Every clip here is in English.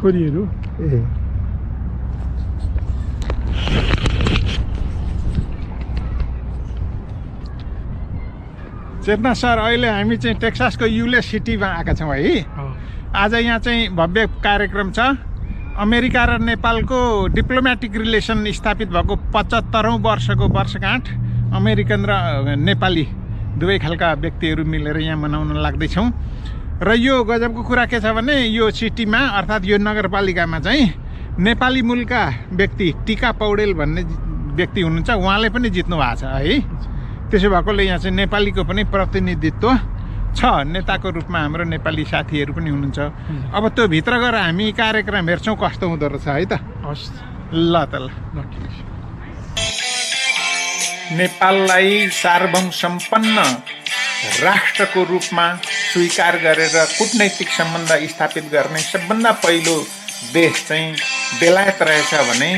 छोरीहरू ए चेतना सर अहिले हामी चाहिँ टेक्सासको यूलेस सिटीमा आएका छौँ है। आज यहाँ चाहिँ भव्य कार्यक्रम छ। अमेरिका र नेपालको डिप्लोमेटिक रिलेसन स्थापित भएको 75औं वर्षको वर्षगाँठ अमेरिकन र नेपाली दुवै खालका व्यक्तिहरू मिलेर यहाँ मनाउन लाग्दैछौँ। र यो गजबको कुरा के छ भने यो सिटीमा अर्थात् यो नगरपालिकामा चाहिँ नेपाली मूलका व्यक्ति टिका पौडेल भन्ने व्यक्ति हुनुहुन्छ, उहाँले पनि जित्नु भएको छ है। त्यसो भएकोले यहाँ चाहिँ नेपालीको पनि प्रतिनिधित्व छ, नेताको रूपमा हाम्रो नेपाली साथीहरू पनि हुनुहुन्छ। अब त्यो भित्र गएर हामी कार्यक्रम हेर्छौँ कस्तो हुँदो रहेछ है त। ल त ल। नेपाललाई सार्वभौम सम्पन्न राष्ट्रको रूपमा स्वीकार गरेर कूटनैतिक सम्बन्ध स्थापित गर्ने सबभन्दा पहिलो देश चाहिँ बेलायत रहेछ भने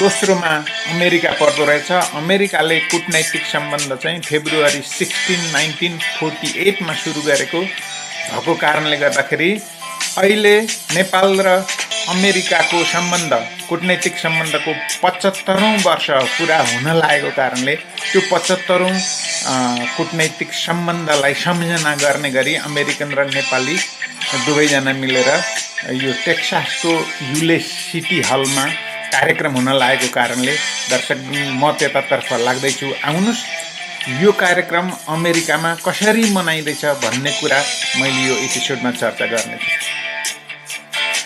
दोस्रोमा अमेरिका पर्दो रहेछ। अमेरिकाले कूटनैतिक सम्बन्ध चाहिँ फेब्रुअरी 16, 1948 मा सुरु गरेको भएको कारणले गर्दाखेरि अहिले नेपाल र अमेरिकाको सम्बन्ध कूटनैतिक सम्बन्धको 75औं वर्ष पुरा हुन लागेको कारणले त्यो 75औं कूटनैतिक सम्बन्धलाई सम्झना गर्ने गरी अमेरिकन र नेपाली दुवैजना मिलेर यो टेक्सासको यूलेस सिटी हलमा कार्यक्रम हुन लागेको कारणले दर्शक म त्यतातर्फ लाग्दैछु। आउनुहोस् यो कार्यक्रम अमेरिकामा कसरी मनाइँदैछ भन्ने कुरा मैले यो एपिसोडमा चर्चा गर्नेछु।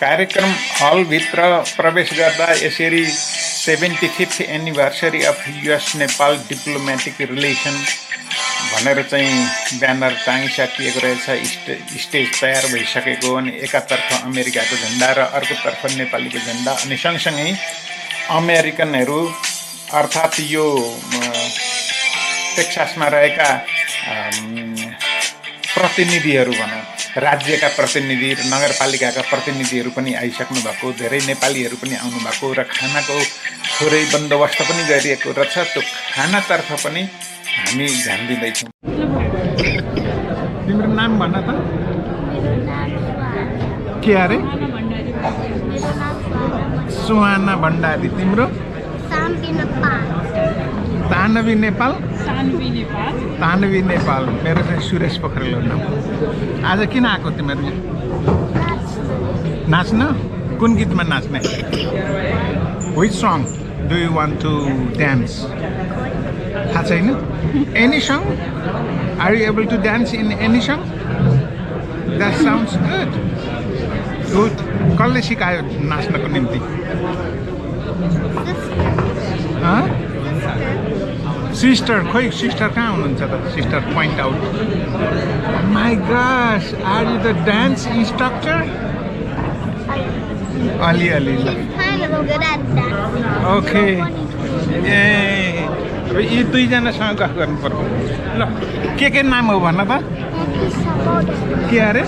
कार्यक्रम हलभित्र प्रवेश गर्दा यसरी 75th anniversary of US-Nepal diplomatic relation भनेर चाहिँ ब्यानर टाँगिसकिएको रहेछ। स्टेज तयार भइसकेको अनि एकातर्फ अमेरिकाको झन्डा र अर्कोतर्फ नेपालीको झन्डा अनि सँगसँगै अमेरिकनहरू अर्थात् यो टेक्सासमा रहेका प्रतिनिधिहरू भनौँ, राज्यका प्रतिनिधि र नगरपालिकाका प्रतिनिधिहरू पनि आइसक्नु भएको, धेरै नेपालीहरू पनि आउनु भएको र खानाको थोरै बन्दोबस्त पनि गरिएको रहेछ। त्यो खानातर्फ पनि हामी ध्यान दिँदैछौँ। तिम्रो नाम भन त के अरे? सुहाना भण्डारी। तिम्रो? तानवी नेपाल। तानवी नेपाल। मेरो चाहिँ सुरेश पोखरेल हो नाम। आज किन आएको तिमीहरू? नाच्न? कुन गीतमा नाच्ने? Which song do you want to dance? थाहा छैन? Any song? Are you able to dance in any song? That sounds good. Good. कसले सिकायो नाच्नको निम्ति? सिस्टर। खोइ सिस्टर कहाँ हुनुहुन्छ त? Sister point out. My gosh, are you the dance instructor? अलिअलि ल। ओके। ए यी दुईजनासँग गफ गर्नु पर्यो। ल के नाम हो भन त? के अरे?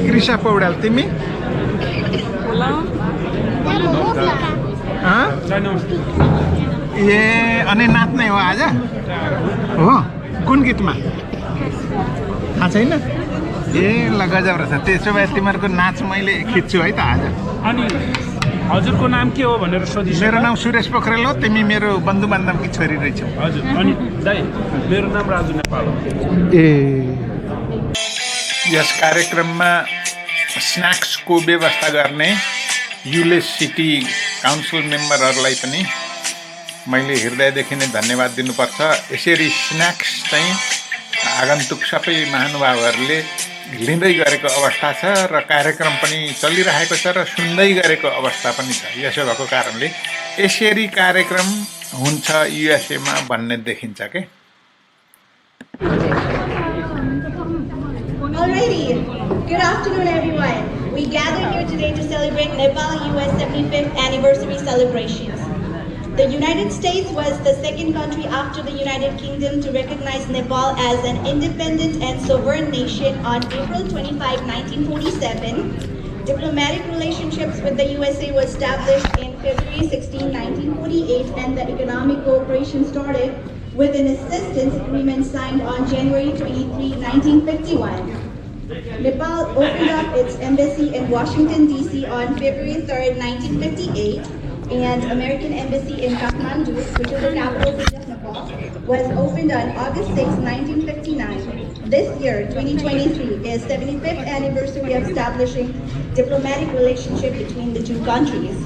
कृषा पौडेल। तिमी? ए अनि नाच्ने हो आज? हो। कुन गीतमा? थाहा छैन? ए ल गजब रहेछ। त्यसो भए तिमीहरूको नाच मैले खिच्छु है त आज। अनि हजुरको नाम के हो भनेर सोधिस्? मेरो नाम सुरेश पोखरेल हो। तिमी मेरो बन्धु बान्धवकी छोरी रहेछौ। हजुर। अनि दाइ मेरो नाम राजु नेपाल हो। ए यस कार्यक्रममा स्न्याक्सको व्यवस्था गर्ने यूलेस सिटी काउन्सिल मेम्बरहरूलाई पनि मैले हृदयदेखि नै धन्यवाद दिनुपर्छ। यसरी स्न्याक्स चाहिँ आगन्तुक सबै महानुभावहरूले लिँदै गरेको अवस्था छ र कार्यक्रम पनि चलिरहेको छ र सुन्दै गरेको अवस्था पनि छ। यसो भएको कारणले यसरी कार्यक्रम हुन्छ युएसएमा भन्ने देखिन्छ के। Alrighty, good afternoon everyone. We gathered here today to celebrate Nepal US 75th anniversary celebrations. The United States was the second country after the United Kingdom to recognize Nepal as an independent and sovereign nation on April 25, 1947. Diplomatic relationships with the USA were established in February 16, 1948, and the economic cooperation started with an assistance agreement signed on January 23, 1951. Nepal opened up its embassy in Washington, D.C. on February 3rd, 1958, and American Embassy in Kathmandu, which is the capital city of Nepal, was opened on August 6, 1959. This year, 2023, is 75th anniversary of establishing diplomatic relationship between the two countries.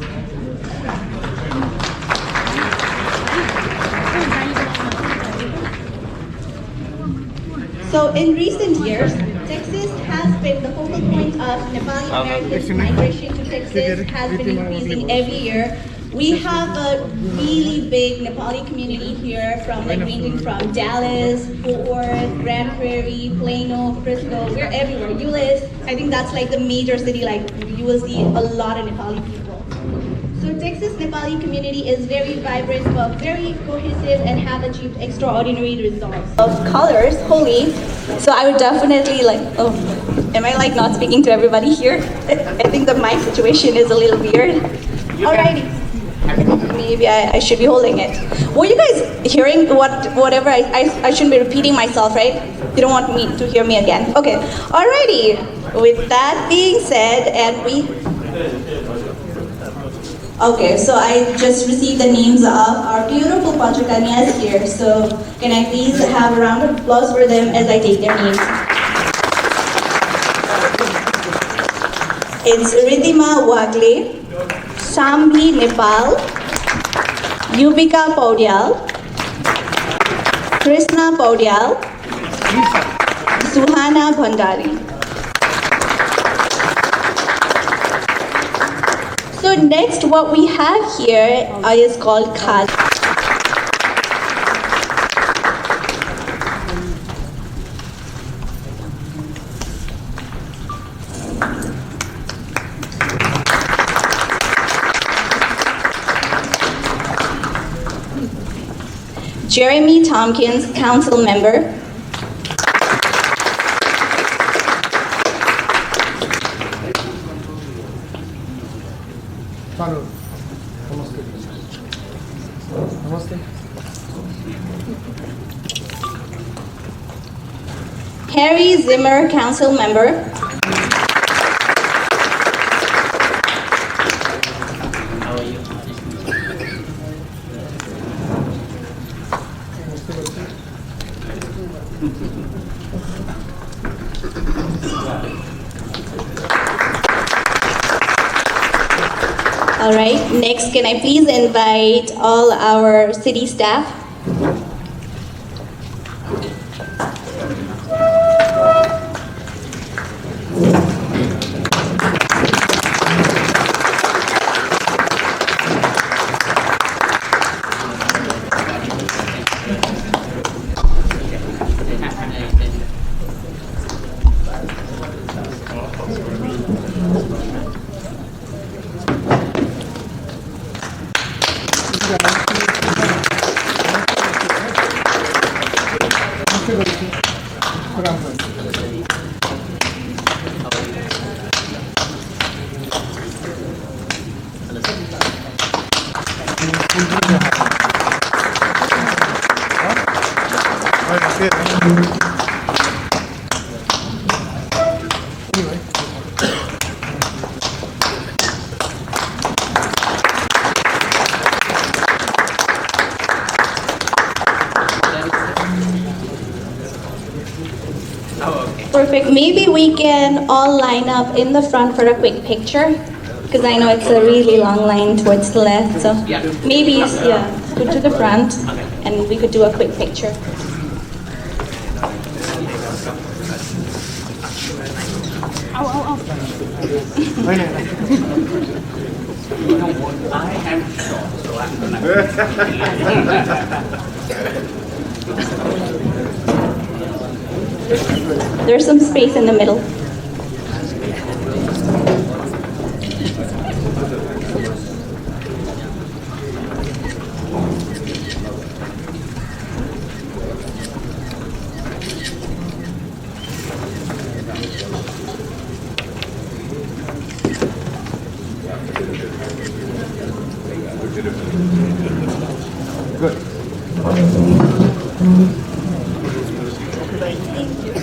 So in recent years, Texas has been the focal point of Nepali Americans' migration to Texas has been increasing every year. We have a really big Nepali community here, from ranging from Dallas, Fort Worth, Grand Prairie, Plano, Frisco. We're everywhere. Euless, I think that's like the major city. Like you will see a lot of Nepali people. So Texas Nepali community is very vibrant, but very cohesive, and have achieved extraordinary results. Of colors, holy. So I would definitely am I not speaking to everybody here? I think the mic situation is a little weird. Alrighty. Maybe I should be holding it. Were you guys hearing whatever? I shouldn't be repeating myself, right? You don't want me to hear me again. Okay. Alrighty. With that being said, okay, so I just received the names of our beautiful Panchakanyas here. So can I please have a round of applause for them as I take their names? It's Ridhima Wagle, Shambhi Nepal, Yubika Paudyal, Krishna Paudyal, Suhana Bhandari. So next, what we have here is called Khal. Jeremy Tompkins, council member. Harry Zimmer, council member. All right, next, can I please invite all our city staff? Perfect. Maybe we can all line up in the front for a quick picture, because I know it's a really long line towards the left. So maybe go to the front, and we could do a quick picture. There's some space in the middle.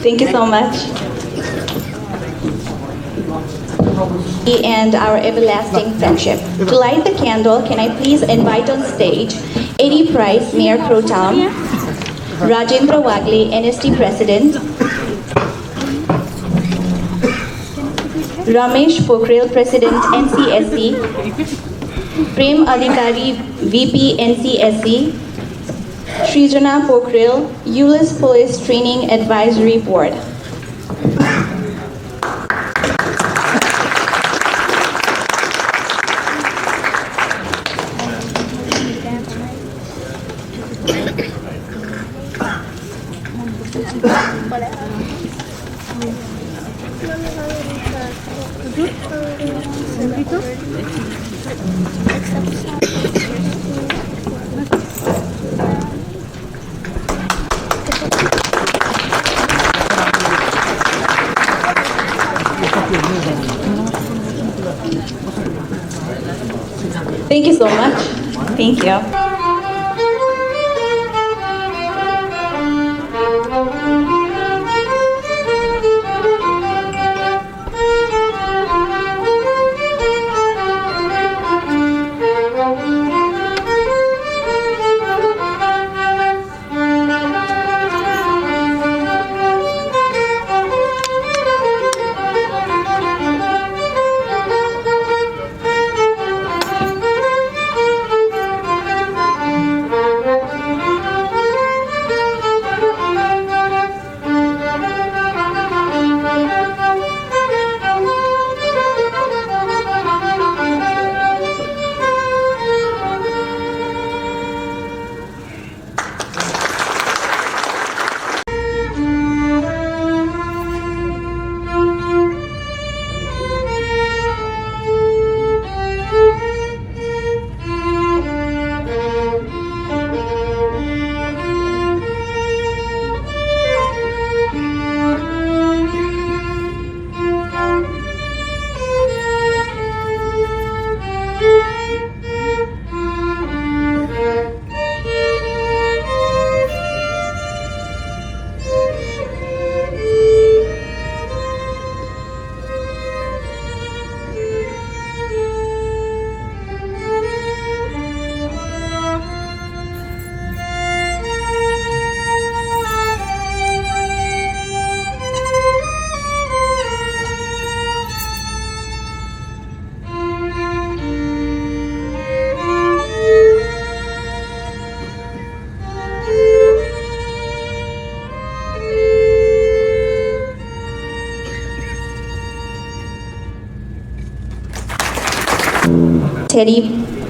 Thank you so much. and our everlasting friendship. To light the candle, can I please invite on stage A.D. Price, Mayor Pro Tem, Rajendra Wagle, NST President, Ramesh Pokhrel, President, NCSC, Prem Adhikari, VP, NCSC, Srijana Pokhrel, Euless Police Training Advisory Board. Thank you so much. Thank you.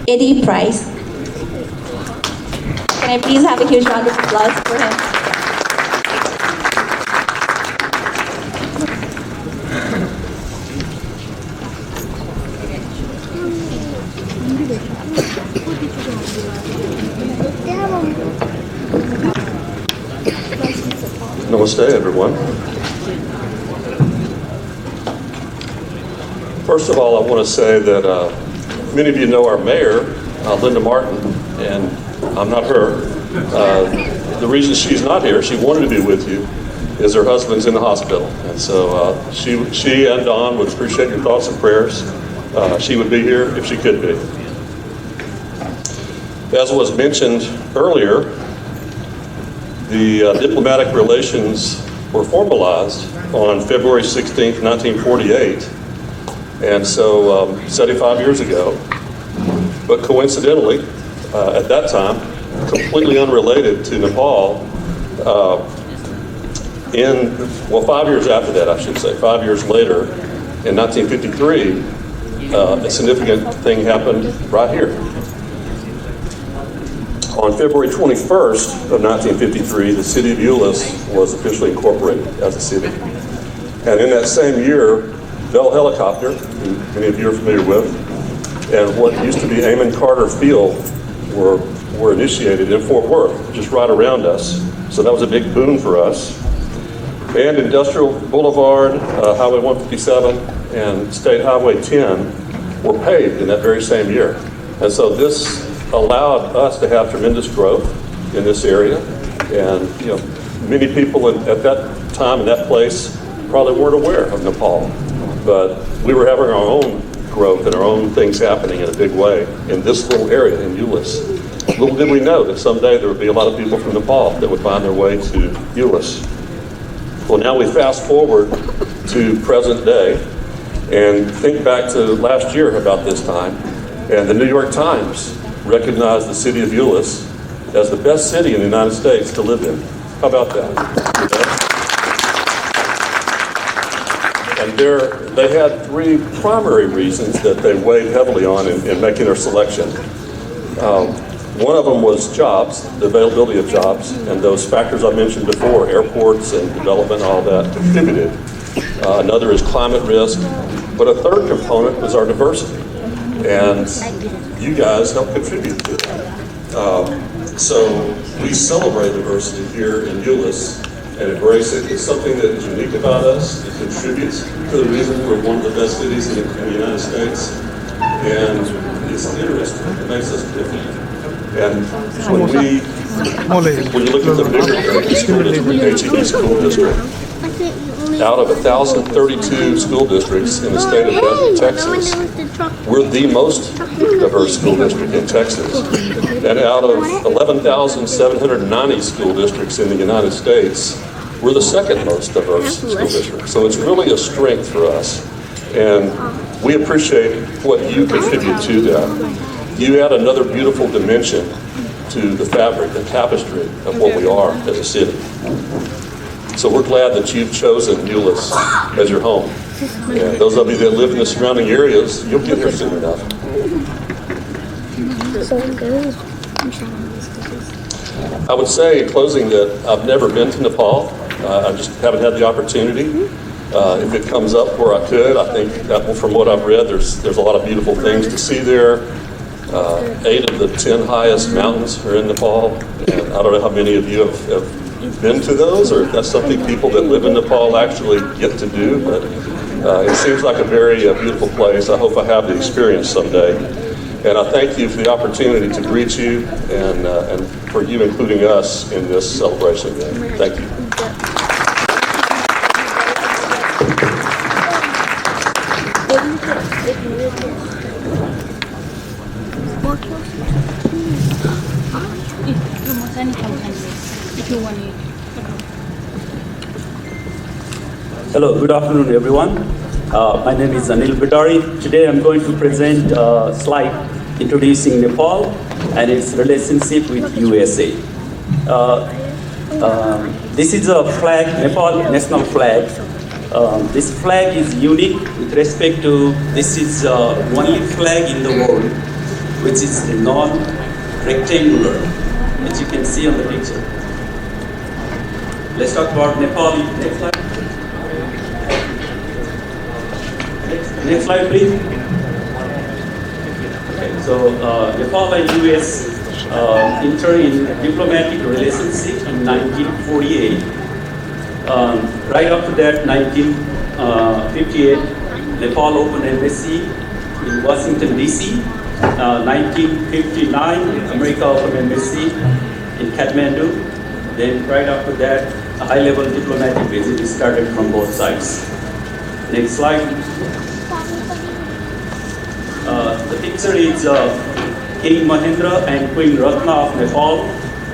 Eddie Price. Can I please have a huge round of applause for him? Namaste, everyone. First of all, I want to say that many of you know our mayor, Linda Martin, and I'm not her. The reason she's not here, she wanted to be with you, is her husband's in the hospital. And so she and Dawn would appreciate your thoughts and prayers. She would be here if she could be. As was mentioned earlier, the diplomatic relations were formalized on February 16th, 1948. And so 75 years ago, but coincidentally, at that time, completely unrelated to Nepal, 5 years after that, I should say, 5 years later, in 1953, a significant thing happened right here. On February 21st of 1953, the City of Euless was officially incorporated as a city. And in that same year, Bell Helicopter, who many of you are familiar with, and what used to be Amon Carter Field were initiated in Fort Worth, just right around us. So that was a big boon for us. And Industrial Boulevard, Highway 157, and State Highway 10 were paved in that very same year. And so this allowed us to have tremendous growth in this area. And many people at that time in that place probably weren't aware of Nepal. but we were having our own growth and our own things happening in a big way in this little area in Euless. Little did we know that someday there would be a lot of people from Nepal that would find their way to Euless. Well, now we fast forward to present day and think back to last year about this time, and the New York Times recognized the city of Euless as the best city in the United States to live in. How about that? And they had three primary reasons that they weighed heavily on in making their selection. One of them was jobs, the availability of jobs, and those factors I mentioned before, airports and development, all that contributed. Another is climate risk, but a third component was our diversity, and you guys help contribute to that. So we celebrate diversity here in Euless and embrace it. It's something that is unique about us. It contributes to the reason we're one of the best cities in the United States, and it's interesting. It makes us different. And when you look at the bigger school district, HED school district, out of 1,032 school districts in the state of Texas, we're the most diverse school district in Texas. And out of 11,790 school districts in the United States, we're the second most diverse school district. So it's really a strength for us. And we appreciate what you contribute to that. You add another beautiful dimension to the fabric, the tapestry of what we are as a city. So we're glad that you've chosen Euless as your home. And those of you that live in the surrounding areas, you'll get here soon enough. I would say in closing that I've never been to Nepal. I just haven't had the opportunity. If it comes up where I could, I think that from what I've read, there's a lot of beautiful things to see there. 8 of the 10 highest mountains are in Nepal, and I don't know how many of you have been to those, or if that's something people that live in Nepal actually get to do, but it seems like a very beautiful place. I hope I have the experience someday. And I thank you for the opportunity to greet you and for you including us in this celebration. Thank you. Hello, good afternoon everyone. My name is Anil Bidari. Today I'm going to present a slide introducing Nepal and its relationship with USA. This is a flag, Nepal national flag. This flag is unique with respect to, this is only flag in the world which is non-rectangular, which you can see on the picture. Let's talk about Nepali. Next slide. Next slide, please. Okay, so Nepal and US entered in diplomatic relationship in 1948. Right after that, 1958, Nepal opened embassy in Washington, D.C. 1959, America opened embassy in Kathmandu. Then right after that, a high-level diplomatic visit started from both sides. Next slide. The picture is King Mahendra and Queen Ratna of Nepal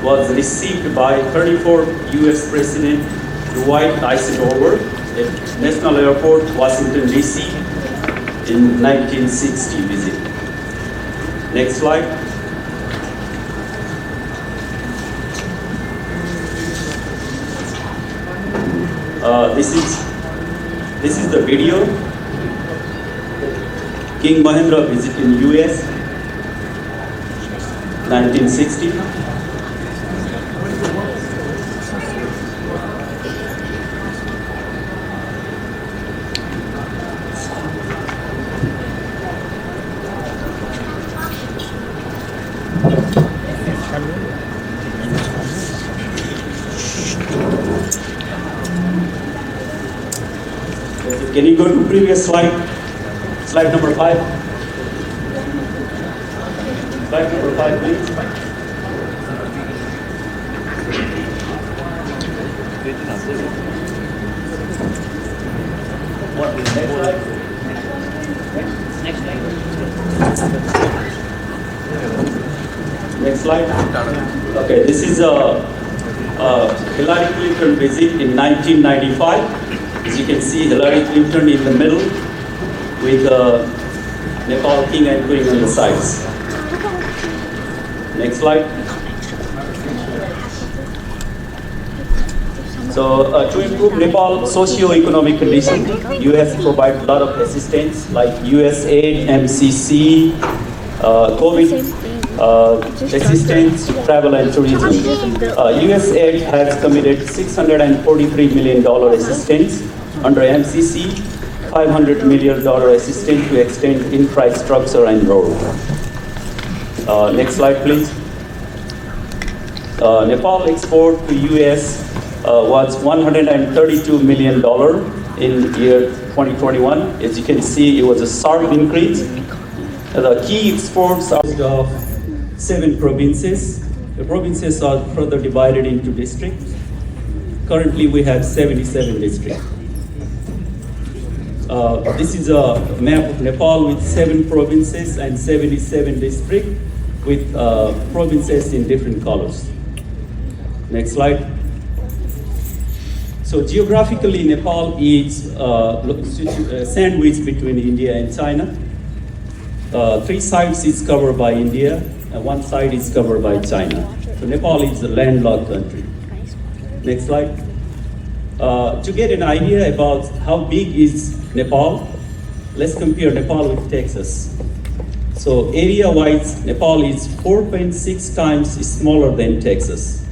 was received by 34th US President Dwight Eisenhower at National Airport, Washington, D.C. in 1960 visit. Next slide. This is the video. King Mahendra visit in US, 1960. Can you go to previous slide? Slide number 5. Slide number 5, please. What is next slide? slide. Okay, this is a Hillary Clinton visit in 1995. As you can see, Hillary Clinton in the middle with Nepal king and queen on the sides. Next slide. So to improve Nepal socio-economic condition, US provides a lot of assistance like USAID, MCC, COVID assistance, travel and tourism. USAID has committed $643 million assistance under MCC, $500 million assistance to extend infrastructure and road. Next slide, please. Nepal export to US was $132 million in year 2021. As you can see, it was a sharp increase. The key exports are of 7 provinces. The provinces are further divided into districts. Currently, we have 77 districts. This is a map of Nepal with 7 provinces and 77 districts with provinces in different colors. Next slide. So geographically, Nepal is sandwiched between India and China. 3 sides is covered by India, and 1 side is covered by China. So Nepal is a landlocked country. Next slide. To get an idea about how big is Nepal, let's compare Nepal with Texas. So area-wise, Nepal is 4.6 times smaller than Texas.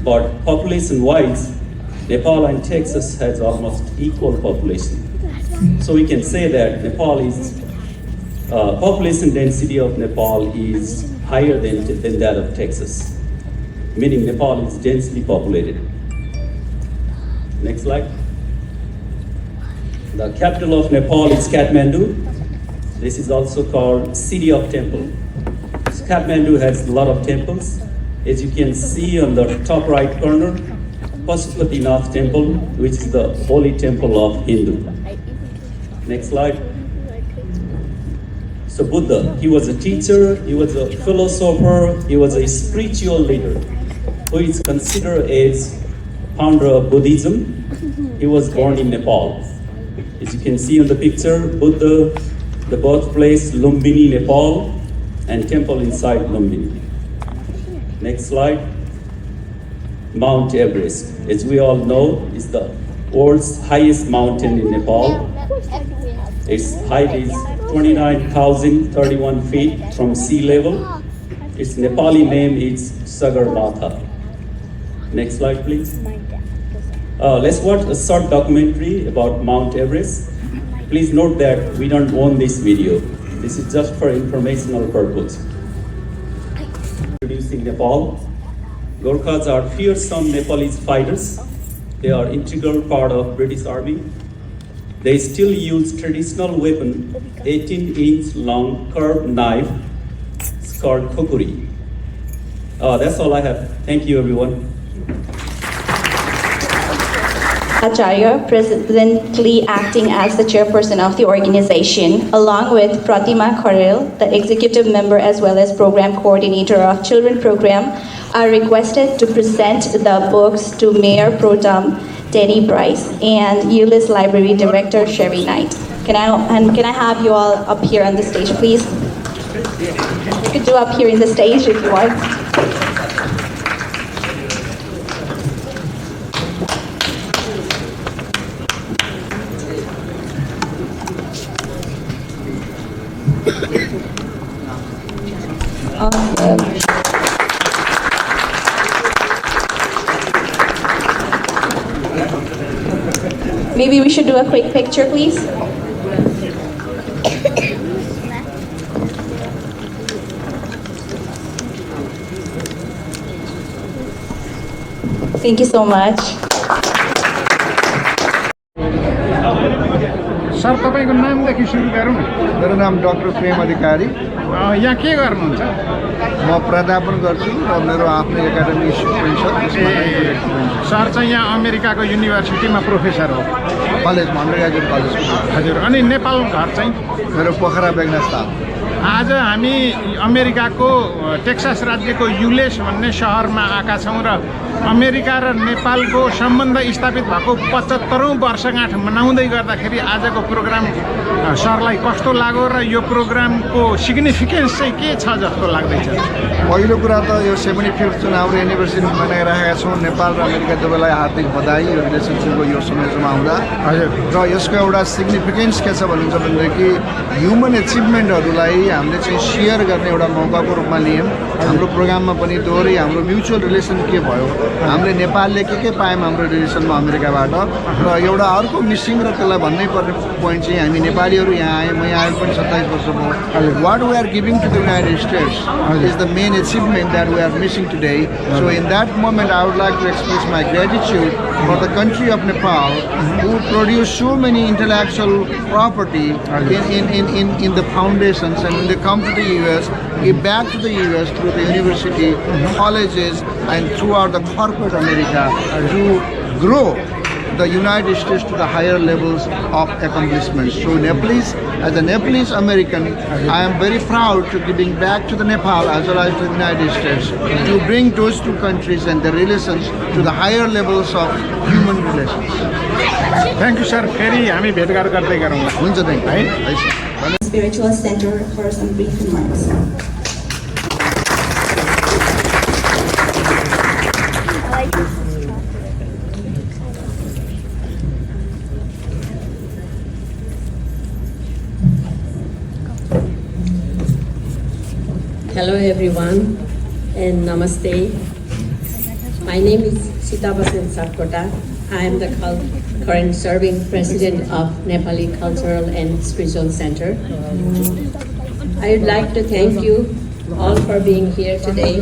But population-wise, Nepal and Texas has almost equal population. So we can say that Nepal is, population density of Nepal is higher than that of Texas, meaning Nepal is densely populated. Next slide. The capital of Nepal is Kathmandu. This is also called City of Temple. So Kathmandu has a lot of temples. As you can see on the top right corner, Pashupatinath Temple, which is the holy temple of Hindu. Next slide. So Buddha, he was a teacher, he was a philosopher, he was a spiritual leader who is considered as founder of Buddhism. He was born in Nepal. As you can see on the picture, Buddha, the birthplace Lumbini, Nepal, and temple inside Lumbini. Next slide. Mount Everest, as we all know, is the world's highest mountain in Nepal. Its height is 29,031 feet from sea level. Its Nepali name is Sagarmatha. Next slide, please. Let's watch a short documentary about Mount Everest. Please note that we don't own this video. This is just for informational purpose. Introducing Nepal. Gorkhas are fearsome Nepalese fighters. They are integral part of British Army. They still use traditional weapon, 18-inch long curved knife. It's called khokuri. That's all I have. Thank you, everyone. Acharya, presently acting as the chairperson of the organization, along with Pratima Kharel, the executive member as well as program coordinator of Children Program, are requested to present the books to Mayor Pro Tem Teddy Bryce and Euless Library Director Sherry Knight. Can I have you all up here on the stage, please? You could do up here in the stage if you want. Awesome. Maybe we should do a quick picture, please. Thank you so much. Sir तपाईको नामदेखि सुरु गरौँ न मेरो नाम doctor प्रेम अधिकारी यहाँ के गर्नुहुन्छ म प्राध्यापन गर्छु र मेरो आफ्नो एकाडेमी इन्स्टिट्युट पनि छ सर चाहिँ यहाँ अमेरिकाको युनिभर्सिटीमा प्रोफेसर हो कलेजमा अन्डर ग्रेजुएट कलेज हजुर अनि नेपाल घर चाहिँ मेरो पोखरा बेगनास ताल आज हामी अमेरिकाको टेक्सास राज्यको युलेस भन्ने सहरमा आएका छौँ र अमेरिका र नेपालको सम्बन्ध स्थापित भएको 75औं वर्षगाँठ मनाउँदै गर्दाखेरि आजको प्रोग्राम सरलाई कस्तो लाग्यो र यो प्रोग्रामको सिग्निफिकेन्स चाहिँ के छ जस्तो लाग्दैछ? पहिलो कुरा त यो 75 चुनाव एनिभर्सरी मनाइरहेका छौँ। नेपाल र अमेरिका दुवैलाई हार्दिक बधाई यो रिलेसनसिपको यो समयसम्म आउँदा। हजुर। र यसको एउटा सिग्निफिकेन्स के छ भनिन्छ भनेदेखि ह्युमन एचिभमेन्टहरूलाई हामीले चाहिँ सेयर गर्ने एउटा मौकाको रूपमा लियौँ। हाम्रो प्रोग्राममा पनि दोहोरै हाम्रो म्युचुअल रिलेसन के भयो, हामीले नेपालले के पायौँ हाम्रो रिलेसनमा अमेरिकाबाट, र एउटा अर्को मिसिङ र त्यसलाई भन्नै पर्ने पोइन्ट चाहिँ हामी नेपालीहरू यहाँ आएँ, म यहाँ आएको पनि 27 वर्ष भयो। What we are giving to the United States is the main achievement that we are missing today. So in that moment I would like to express my gratitude for the country of Nepal who produced so many intellectual property in the foundations, and when they come to the US, give back to the US through the university, colleges, and throughout the corporate America to grow the United States to the higher levels of accomplishment. So Nepalese, as a Nepalese American, I am very proud to giving back to the Nepal as well as to the United States to bring those two countries and their relations to the higher levels of human relations. Thank you sir. फेरि हामी भेटघाट गर्दै गरौँला। हुन्छ है। Spiritual Center for some brief remarks. Hello everyone and namaste. My name is Sitabasen Satkota. I am the current serving president of Nepali Cultural and Spiritual Center. I would like to thank you all for being here today.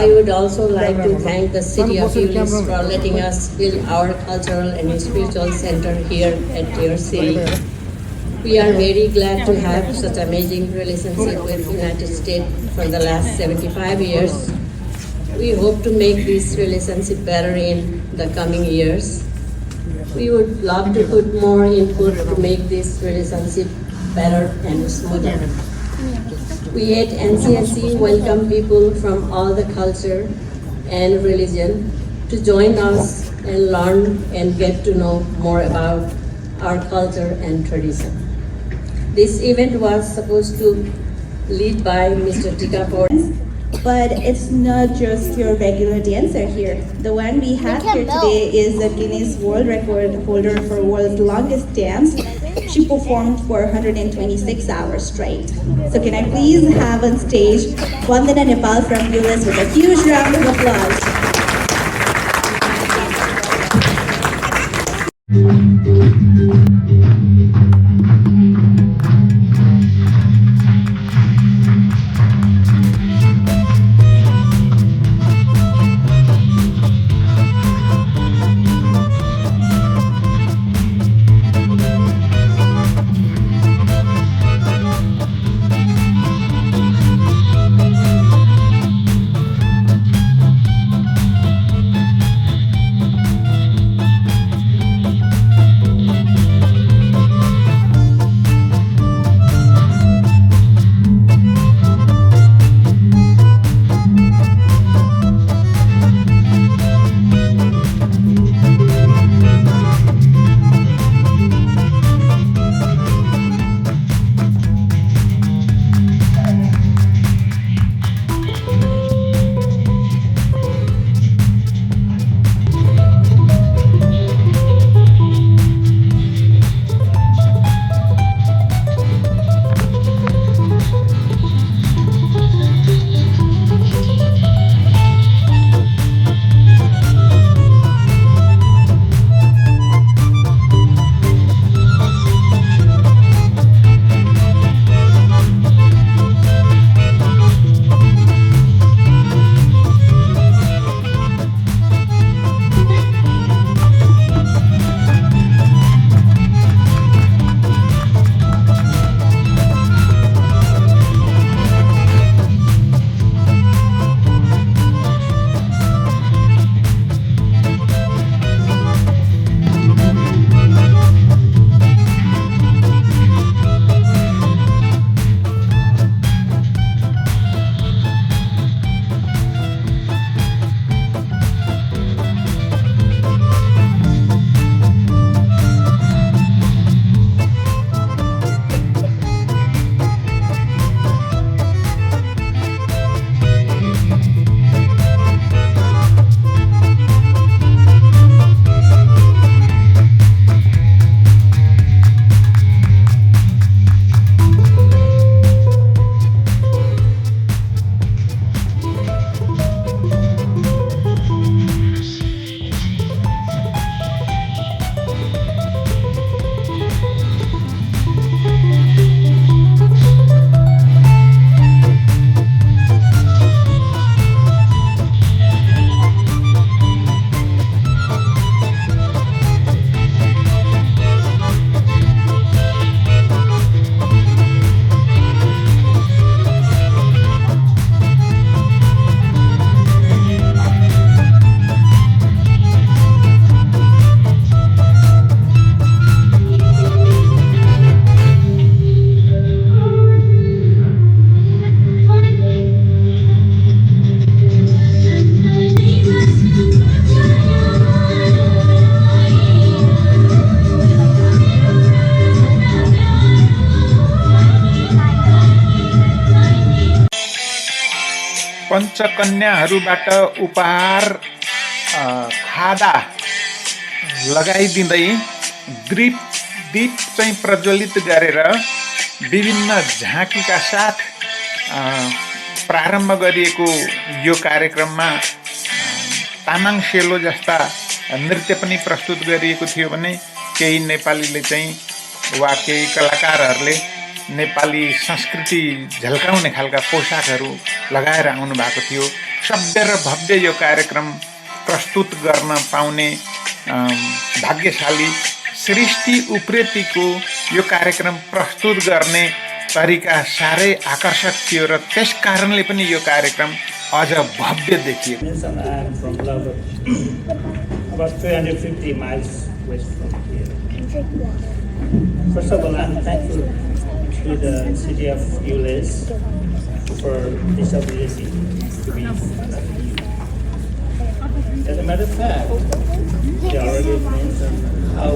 I would also like to thank the City of Euless for letting us build our cultural and spiritual center here at your city. We are very glad to have such amazing relationship with United States for the last 75 years. We hope to make this relationship better in the coming years. We would love to put more input to make this relationship better and smoother. We at NCSC welcome people from all the culture and religion to join us and learn and get to know more about our culture and tradition. This event was supposed to lead by Mr. Tikapur. But it's not just your regular dancer here. The one we have here today is the Guinness World Record holder for world's longest dance. She performed for 126 hours straight. So can I please have on stage Vandana Nepal from Euless with a huge round of applause. पञ्चकन्याहरूबाट उपहार खादा लगाइदिँदै दीप चाहिँ प्रज्वलित गरेर विभिन्न झाँकीका साथ प्रारम्भ गरिएको यो कार्यक्रममा तामाङ सेलो जस्ता नृत्य पनि प्रस्तुत गरिएको थियो भने केही नेपालीले चाहिँ वा केही कलाकारहरूले नेपाली संस्कृति झल्काउने खालका पोसाकहरू लगाएर आउनु भएको थियो। सभ्य र भव्य यो कार्यक्रम प्रस्तुत गर्न पाउने भाग्यशाली सृष्टि उप्रेतीको यो कार्यक्रम प्रस्तुत गर्ने तरिका साह्रै आकर्षक थियो र त्यस कारणले पनि यो कार्यक्रम अझ भव्य देखियो। I'm from Duluwako, about 350 miles west from here. First of all, I'm thankful to the City of Euless for this opportunity to be. As a matter of fact, they already mentioned how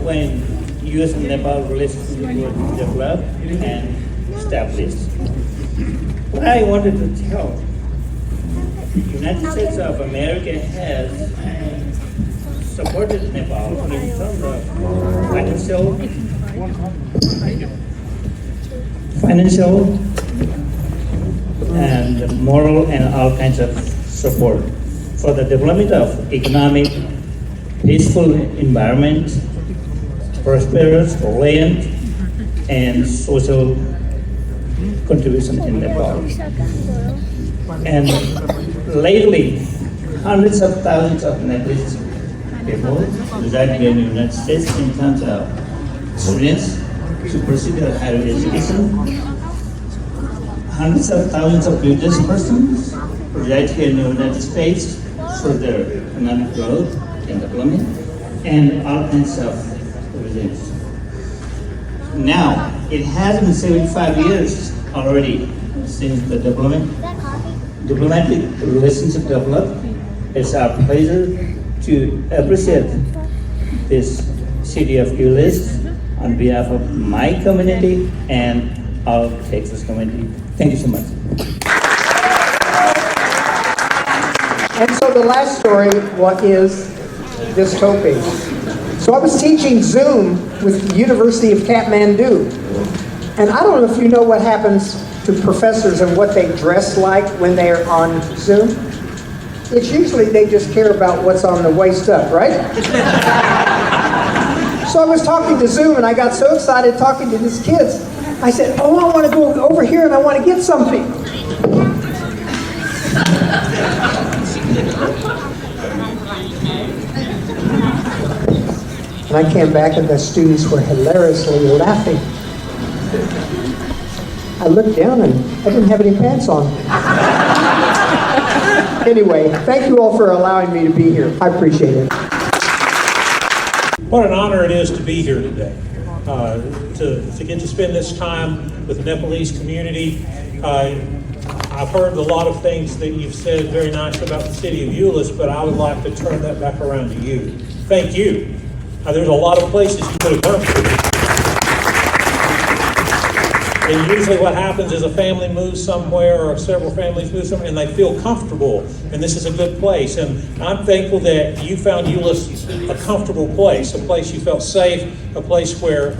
when US and Nepal relations were developed and established. What I wanted to tell, the United States of America has supported Nepal in terms of financial and moral and all kinds of support for the development of economic, peaceful environment, prosperous land, and social contribution in Nepal. And lately, hundreds of thousands of Nepalese people residing in the United States in terms of students to pursue their higher education. Hundreds of thousands of Buddhist persons reside here in the United States for their economic growth and development, and all kinds of reasons. Now, it has been 75 years already since the diplomatic relationship developed. It's our pleasure to appreciate this City of Euless on behalf of my community and all Texas community. Thank you so much. And so the last story, what is this topic? So I was teaching Zoom with the University of Kathmandu. And I don't know if you know what happens to professors and what they dress like when they're on Zoom. It's usually they just care about what's on the waist up, right? So I was talking to Zoom and I got so excited talking to these kids. I said, oh, I want to go over here and I want to get something. And I came back and the students were hilariously laughing. I looked down and I didn't have any pants on. Anyway, thank you all for allowing me to be here. I appreciate it. What an honor it is to be here today, to get to spend this time with the Nepalese community. I've heard a lot of things that you've said very nice about the City of Euless, but I would like to turn that back around to you. Thank you. There's a lot of places you could have gone to. And usually what happens is a family moves somewhere or several families move somewhere and they feel comfortable, and this is a good place. And I'm thankful that you found Euless a comfortable place, a place you felt safe, a place where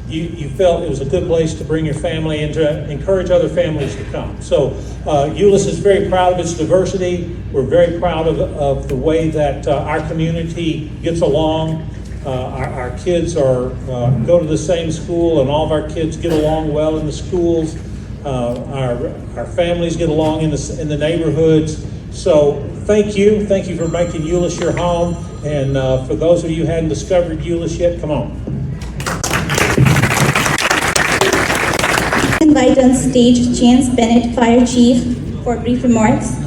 you felt it was a good place to bring your family and to encourage other families to come. So Euless is very proud of its diversity. We're very proud of the way that our community gets along. Our kids go to the same school, and all of our kids get along well in the schools. Our families get along in the neighborhoods. So thank you for making Euless your home. And for those of you who hadn't discovered Euless yet, come on. Invite on stage Chance Bennett, Fire Chief, for brief remarks.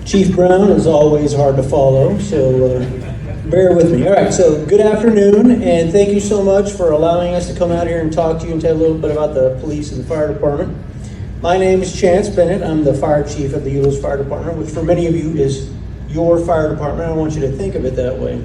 Chief Brown is always hard to follow, so bear with me. All right, so good afternoon, and thank you so much for allowing us to come out here and talk to you and tell you a little bit about the police and the fire department. My name is Chance Bennett. I'm the fire chief of the Euless Fire Department, which for many of you is your fire department. I want you to think of it that way.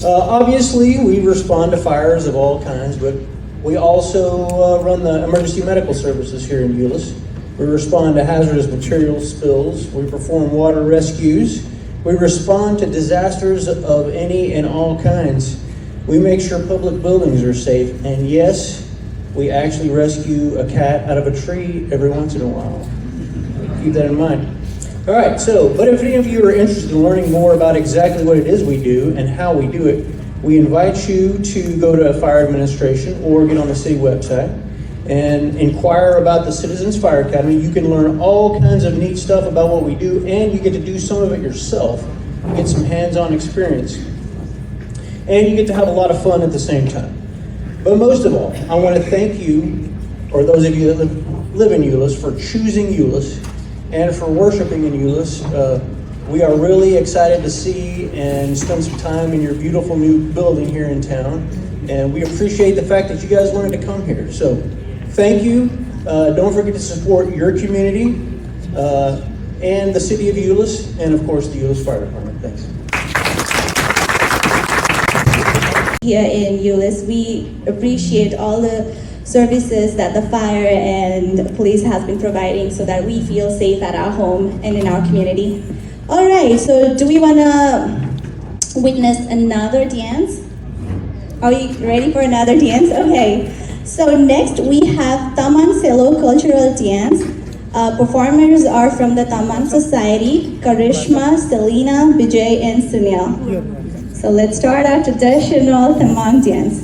Obviously, we respond to fires of all kinds, but we also run the emergency medical services here in Euless. We respond to hazardous material spills. We perform water rescues. We respond to disasters of any and all kinds. We make sure public buildings are safe. And yes, we actually rescue a cat out of a tree every once in a while. Keep that in mind. All right, but if any of you are interested in learning more about exactly what it is we do and how we do it, we invite you to go to Fire Administration or get on the city website and inquire about the Citizens Fire Academy. You can learn all kinds of neat stuff about what we do, and you get to do some of it yourself, get some hands-on experience, and you get to have a lot of fun at the same time. But most of all, I want to thank you, or those of you that live in Euless, for choosing Euless and for worshiping in Euless. We are really excited to see and spend some time in your beautiful new building here in town, and we appreciate the fact that you guys wanted to come here. So thank you. Don't forget to support your community and the City of Euless, and of course the Euless Fire Department. Thanks. Here in Euless, we appreciate all the services that the fire and police has been providing so that we feel safe at our home and in our community. All right, so do we want to witness another dance? Are you ready for another dance? Okay, so next we have Taman Selo Cultural Dance. Performers are from the Taman Society, Karishma, Selena, Vijay, and Sunil. So let's start our traditional Taman dance.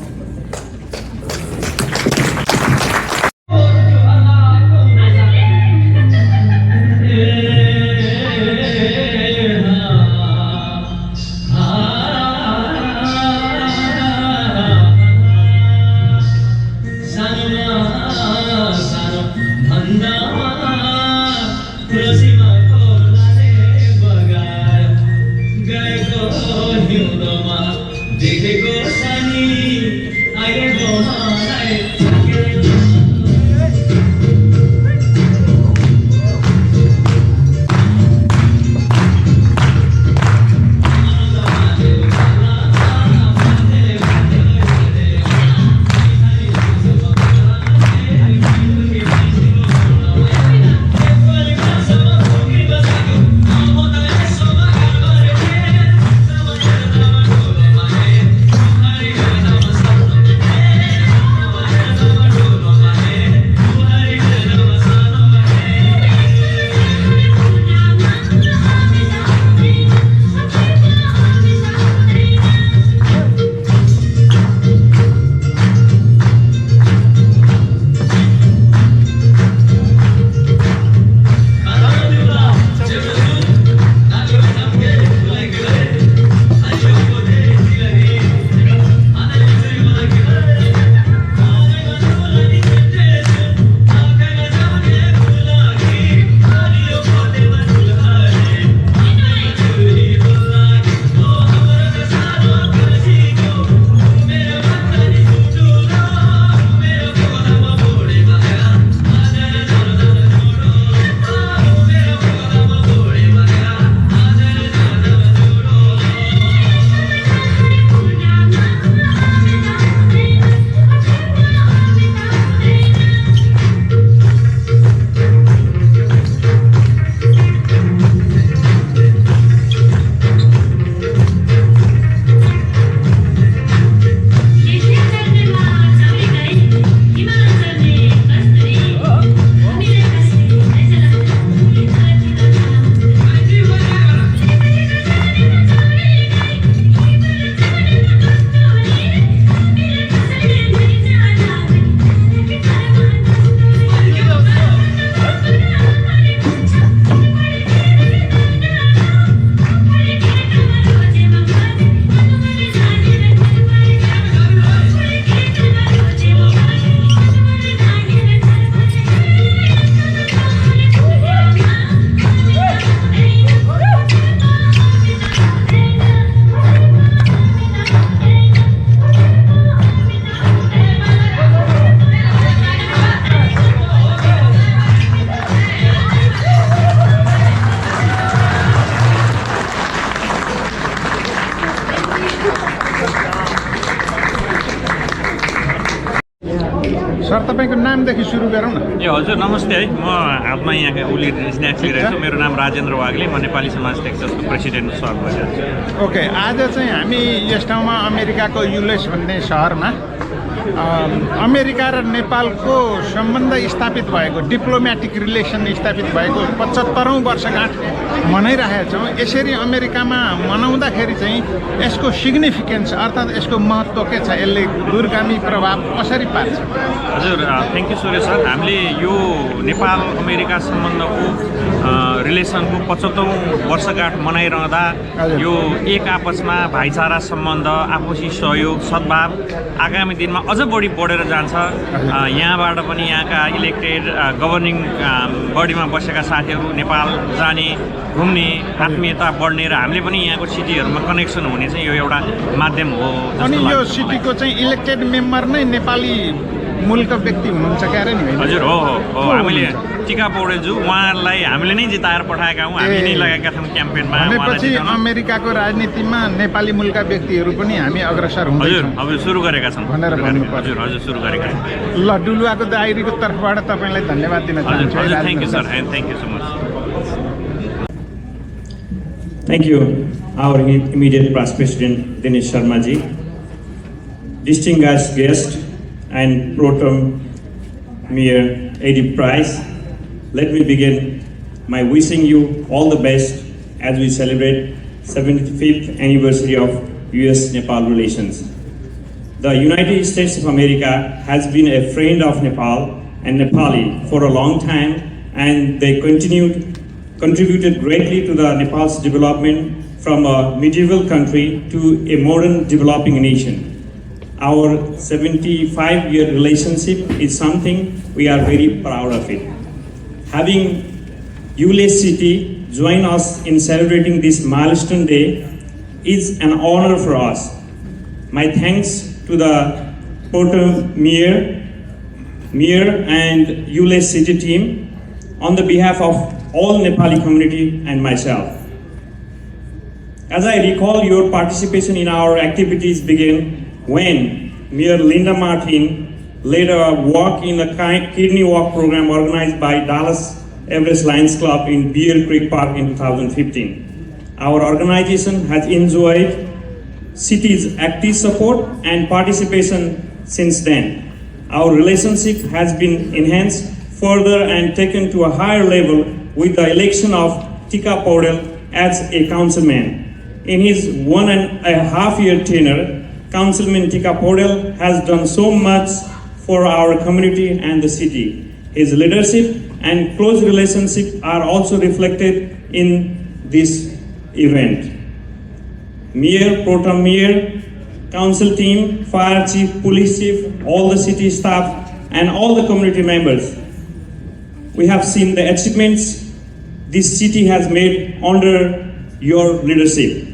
Sir तपाईँको नामदेखि सुरु गरौँ न। ए हजुर नमस्ते है, म हालमा यहाँ उली स्न्याक्स लिइरहेको छु। मेरो नाम राजेन्द्र वाग्ले, म नेपाली समाज टेक्ससको प्रेसिडेन्ट सर्भ गरिरहेको छु। ओके, आज चाहिँ हामी यस ठाउँमा अमेरिकाको युलेस भन्ने सहरमा अमेरिका र नेपालको सम्बन्ध स्थापित भएको, डिप्लोमेटिक रिलेसन स्थापित भएको 75औं वर्षगाँठ मनाइरहेका छौँ। यसरी अमेरिकामा मनाउँदाखेरि चाहिँ यसको सिग्निफिकेन्स अर्थात् यसको महत्त्व के छ, यसले दूरगामी प्रभाव कसरी पार्छ? हजुर थ्याङ्क यू सुरेश सर। हामीले यो नेपाल अमेरिका सम्बन्धको रिलेसनको 75औं वर्षगाँठ मनाइरहँदा यो एक आपसमा भाइचारा सम्बन्ध, आपसी सहयोग, सद्भाव आगामी दिनमा अझ बढी बढेर जान्छ। यहाँबाट पनि यहाँका इलेक्टेड गभर्निङ बडीमा बसेका साथीहरू नेपाल जाने, घुम्ने, आत्मीयता बढ्ने र हामीले पनि यहाँको सिटीहरूमा कनेक्सन हुने चाहिँ यो एउटा माध्यम हो। अनि यो सिटीको चाहिँ इलेक्टेड मेम्बर नै नेपाली मूलका व्यक्ति हुनुहुन्छ क्या नि? हजुर हो हामीले टिका पौडेलज्यू उहाँलाई हामीले नै जिताएर पठाएका हौँ, हामी नै लगाएका थियौँ क्याम्पेनमा। भनेपछि अमेरिकाको राजनीतिमा नेपाली मूलका व्यक्तिहरू पनि हामी अग्रसर हुँदैछौँ। हजुर सुरु गरेका छौँ भनेर भन्नुपर्छ। हजुर सुरु गरेका छौँ। ल, डुलुवाको दाइरीको तर्फबाट तपाईँलाई धन्यवाद दिन चाहन्छु। Thank you sir, and thank you so much. Thank you, our immediate past president, Dinesh Sharma ji, distinguished guest and Proton Mayor Eddie Price. Let me begin by wishing you all the best as we celebrate 75th anniversary of US-Nepal relations. The United States of America has been a friend of Nepal and Nepali for a long time, and they contributed greatly to the Nepal's development from a medieval country to a modern developing nation. Our 75-year relationship is something we are very proud of it. Having Euless City join us in celebrating this milestone day is an honor for us. My thanks to the Porto Mayor and Euless City team on the behalf of all Nepali community and myself. As I recall, your participation in our activities began when Mayor Linda Martin led a walk in the Kidney Walk program organized by Dallas Everest Lions Club in Bear Creek Park in 2015. Our organization has enjoyed city's active support and participation since then. Our relationship has been enhanced further and taken to a higher level with the election of Tika Paudel as a councilman. In his 1.5-year tenure, Councilman Tika Paudel has done so much for our community and the city. His leadership and close relationship are also reflected in this event. Mayor, Proton Mayor, council team, fire chief, police chief, all the city staff, and all the community members. We have seen the achievements this city has made under your leadership.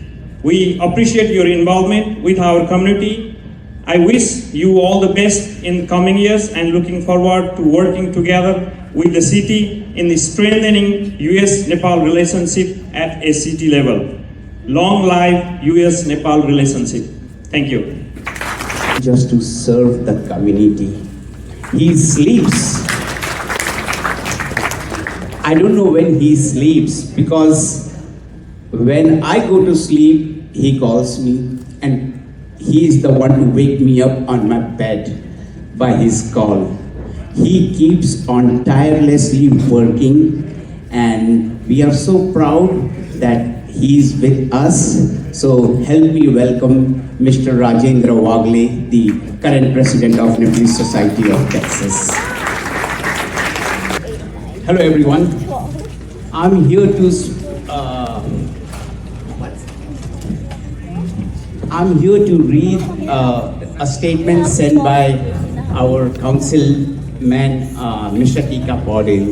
We appreciate your involvement with our community. I wish you all the best in coming years and looking forward to working together with the city in the strengthening US-Nepal relationship at a city level. Long live US-Nepal relationship. Thank you. Just to serve the community. He sleeps. I don't know when he sleeps, because when I go to sleep, he calls me, and he is the one to wake me up on my bed by his call. He keeps on tirelessly working, and we are so proud that he is with us. So help me welcome Mr. Rajendra Wagle, the current president of Nepalese Society of Texas. Hello everyone. I'm here to read a statement sent by our councilman, Mr. Tika Paudel.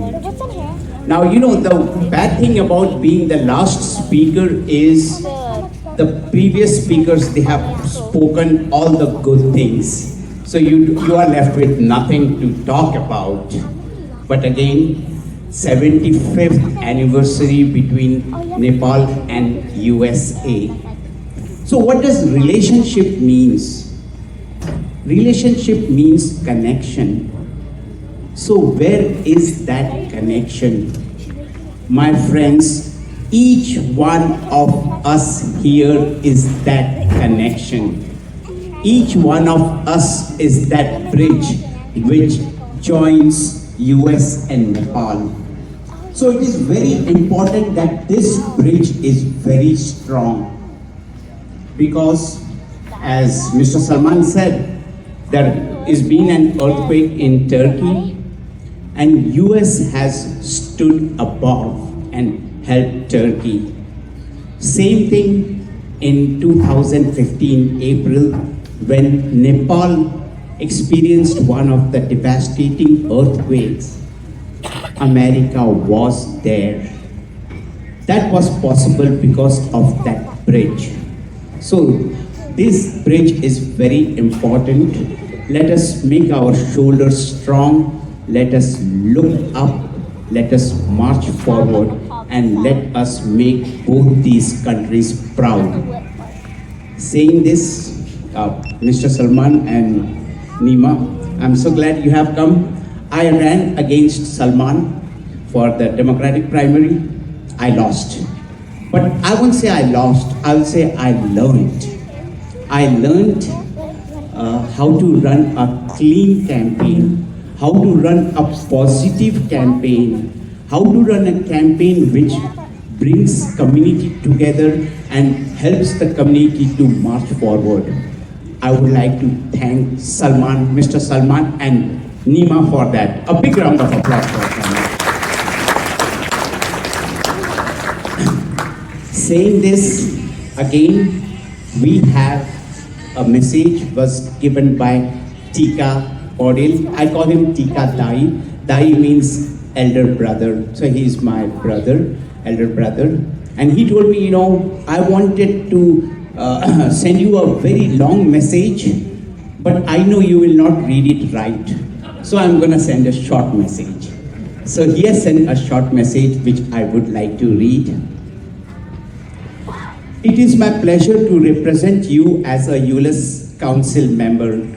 Now, you know, the bad thing about being the last speaker is the previous speakers, they have spoken all the good things. So you are left with nothing to talk about. But again, 75th anniversary between Nepal and USA. So what does relationship means? Relationship means connection. So where is that connection? My friends, each one of us here is that connection. Each one of us is that bridge which joins US and Nepal. So it is very important that this bridge is very strong, because as Mr. Salman said, there is been an earthquake in Turkey and US has stood above and helped Turkey. Same thing in 2015 April, when Nepal experienced one of the devastating earthquakes. America was there. That was possible because of that bridge. So this bridge is very important. Let us make our shoulders strong. Let us look up. Let us march forward, and let us make both these countries proud. Saying this, Mr. Salman and Nima, I'm so glad you have come. I ran against Salman for the Democratic primary. I lost. But I won't say I lost, I will say I learned. I learned how to run a clean campaign, how to run a positive campaign, how to run a campaign which brings community together and helps the community to march forward. I would like to thank Salman, Mr. Salman and Nima for that. A big round of applause for them. Saying this again, we have a message was given by Tika Paudil. I call him Tika Dai. Dai means elder brother. So he is my brother, elder brother. And he told me, I wanted to send you a very long message, but I know you will not read it right. So I'm going to send a short message. So he has sent a short message which I would like to read. It is my pleasure to represent you as a Euless Council member.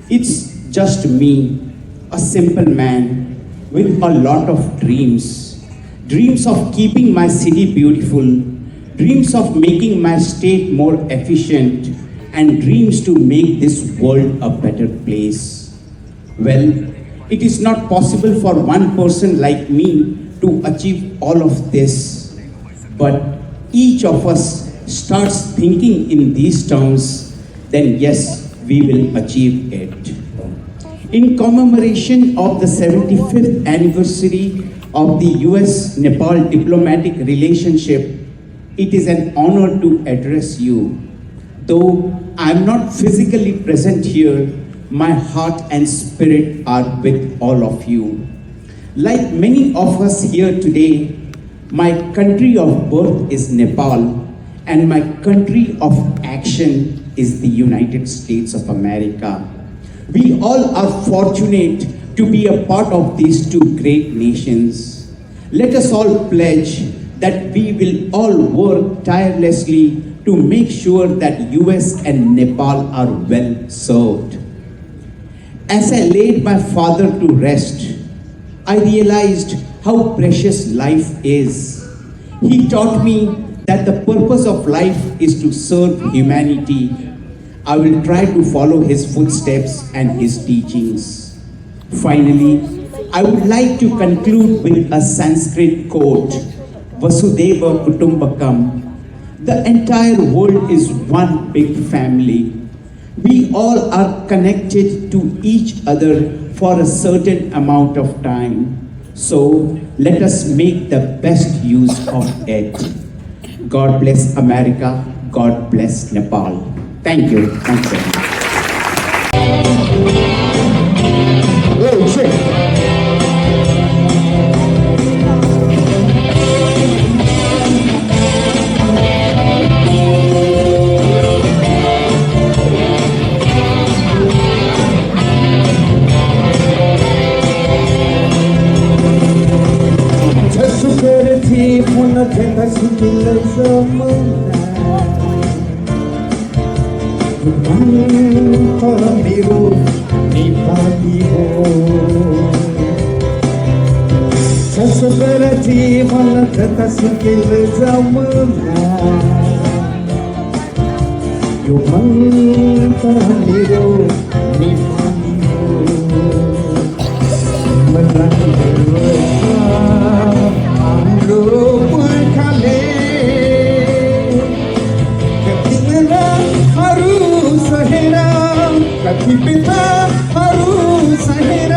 It's just me, a simple man with a lot of dreams. Dreams of keeping my city beautiful, dreams of making my state more efficient, and dreams to make this world a better place. Well, it is not possible for one person like me to achieve all of this, but each of us starts thinking in these terms, then yes, we will achieve it. In commemoration of the 75th anniversary of the US-Nepal diplomatic relationship, it is an honor to address you. Though I am not physically present here, my heart and spirit are with all of you. Like many of us here today, my country of birth is Nepal, and my country of action is the United States of America. We all are fortunate to be a part of these two great nations. Let us all pledge that we will all work tirelessly to make sure that US and Nepal are well served. As I laid my father to rest, I realized how precious life is. He taught me that the purpose of life is to serve humanity. I will try to follow his footsteps and his teachings. Finally, I would like to conclude with a Sanskrit quote, Vasudeva Kutumbakam. The entire world is one big family. We all are connected to each other for a certain amount of time. So let us make the best use of it. God bless America. God bless Nepal. Thank you. Thanks very much. मेरो नेपाली हो जसोकर जीवन जतासुकै लैजाऊ यो मन त मेरो नेपाली हो हाम्रो पुर्खाले कति बेलाहरू सहेर कति बेलाहरू सहेर